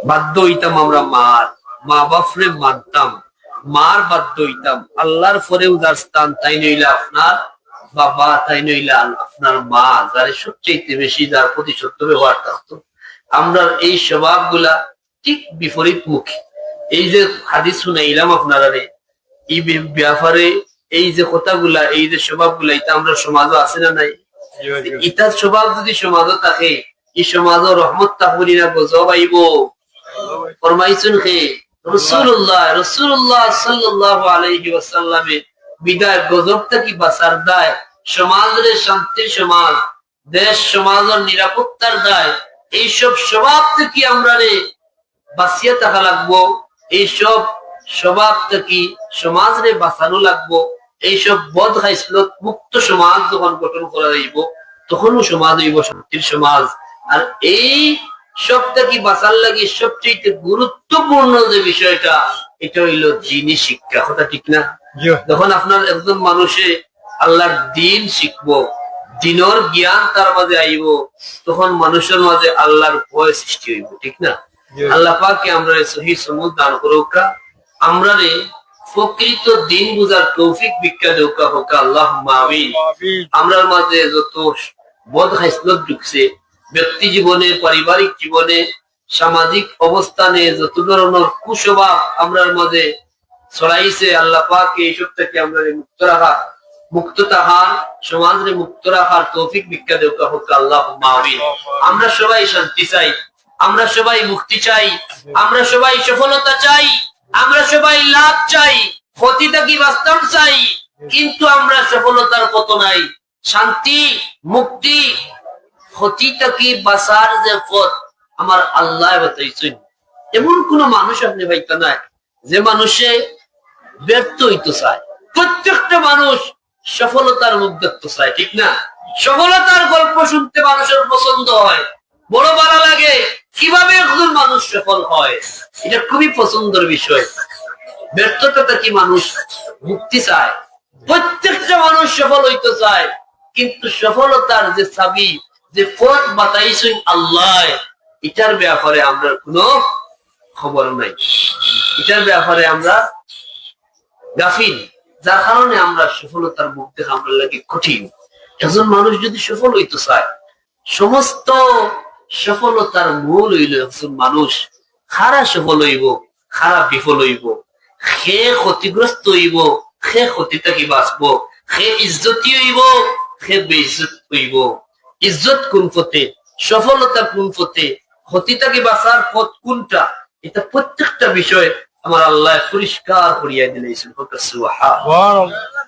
বাধ্য হইতাম আমরা মা বাপরে মানতাম, মার বাধ্য হইতাম। আল্লাহর পরেও যার স্থান তাই নইলে আপনার বাবা, তাই নইলে আপনার মা, যার সবচেয়ে বেশি যার প্রতি সত্য ব্যবহার থাকতো। আমরা এই স্বভাব গুলা ঠিক বিপরীত মুখী। এই যে হাদিস শুনাইলাম আপনারা এই ব্যাপারে, এই যে কথাগুলা, এই যে স্বভাব গুলা, এটা আমরা সমাজও আছে না নাই? ইটার স্বভাব যদি সমাজও থাকে, এই সমাজও রহমত তাহরি না গজব আইব। ফরমাইছেন কে? রাসূলুল্লাহ সাল্লাল্লাহু আলাইহি ওয়াসাল্লামে বিদায় গজবটা কি বাঁচার দায়, সমাজের শান্তির সমাজ, দেশ সমাজের নিরাপত্তার দায়। এইসব স্বভাব থেকে আমরা বাঁচিয়ে থাকা লাগবো। এইসব স্বভাব থেকে সমাজ রে বাঁচানো লাগবো। এইসব বদ খাইসলত মুক্ত সমাজ যখন গঠন করা যাইব, তখনও সমাজ হইব শান্তির সমাজ। আর এই সব থেকে বাঁচার লাগে সবচেয়ে গুরুত্বপূর্ণ যে বিষয়টা, এটা হইল দ্বীনি শিক্ষা। কথা ঠিক না? যখন আপনার একজন মানুষে আল্লাহর দ্বীন শিখবো, দ্বীনের জ্ঞান তার মাঝে আইব, তখন মানুষের মাঝে আল্লাহর ভয় সৃষ্টি হইব। ঠিক না? আল্লাহ পাককে আমরা সহি সমুদ দান করুক, আমরা প্রকৃত দিন বুঝার তৌফিক ভিক্ষা দেউক হোক, আল্লাহুম্মা আমিন। আমরার মাঝে যত বদ খাইসলত ঢুকছে, ব্যক্তি জীবনে, পারিবারিক জীবনে, সামাজিক অবস্থানে যত ধরনের কুস্বভাব আমরার মাঝে ছড়াইছে, আল্লাহ পাক এইসব থেকে আমরা মুক্ত তাহার সমাজে মুক্ত রাখার তৌফিক ভিক্ষা দেউক হোক, আল্লাহুম্মা আমিন। আমরা সবাই শান্তি চাই, আমরা সবাই মুক্তি চাই, আমরা সবাই সফলতা চাই, আমরা সবাই লাভ চাই, ক্ষতিটা কি বাস্তব চাই। কিন্তু আমরা সফলতার কত নাই, শান্তি মুক্তি ক্ষতিটা কি বাঁচার যে পথ আমার আল্লাহ বাতাইছেন। এমন কোন মানুষ আপনি পাইতে নাই যে মানুষে ব্যর্থ হইতে চায়। প্রত্যেকটা মানুষ সফলতার মুখ দেখতে চায়। ঠিক না? সফলতার গল্প শুনতে মানুষের পছন্দ হয়, বড় ভালো লাগে। কিভাবে একজন মানুষ সফল হয়, এটা খুবই পছন্দের বিষয়। ব্যর্থতা থেকে মানুষ মুক্তি চায়। প্রত্যেকটা মানুষ সফল হইতে চায়, কিন্তু সফলতার যে চাবি, যে পথ বাতাইছেন আল্লাহ, এটার ব্যাপারে আমরা কোনো খবর নাই, এটার ব্যাপারে আমরা গাফিল। যার কারণে আমরা সফলতার মুখ দেখা আমরা লাগে কঠিন। একজন মানুষ যদি সফল হইতে চায়, সমস্ত সফলতার মূল হইল একজন মানুষ খারা সফল হইব, খারা বিফল হইব, সে ক্ষতিগ্রস্ত হইব, সে ক্ষতি থেকে বাঁচবো, সে ইজ্জতি হইব, সে বেইজ্জত হইব। ইজ্জত কোন পথে, সফলতা কোন পথে, ক্ষতি থেকে বাঁচার পথ কোনটা, এটা প্রত্যেকটা বিষয় আমার আল্লাহ পরিষ্কার করিয়া দিলেছেন। সুবহানাল্লাহ।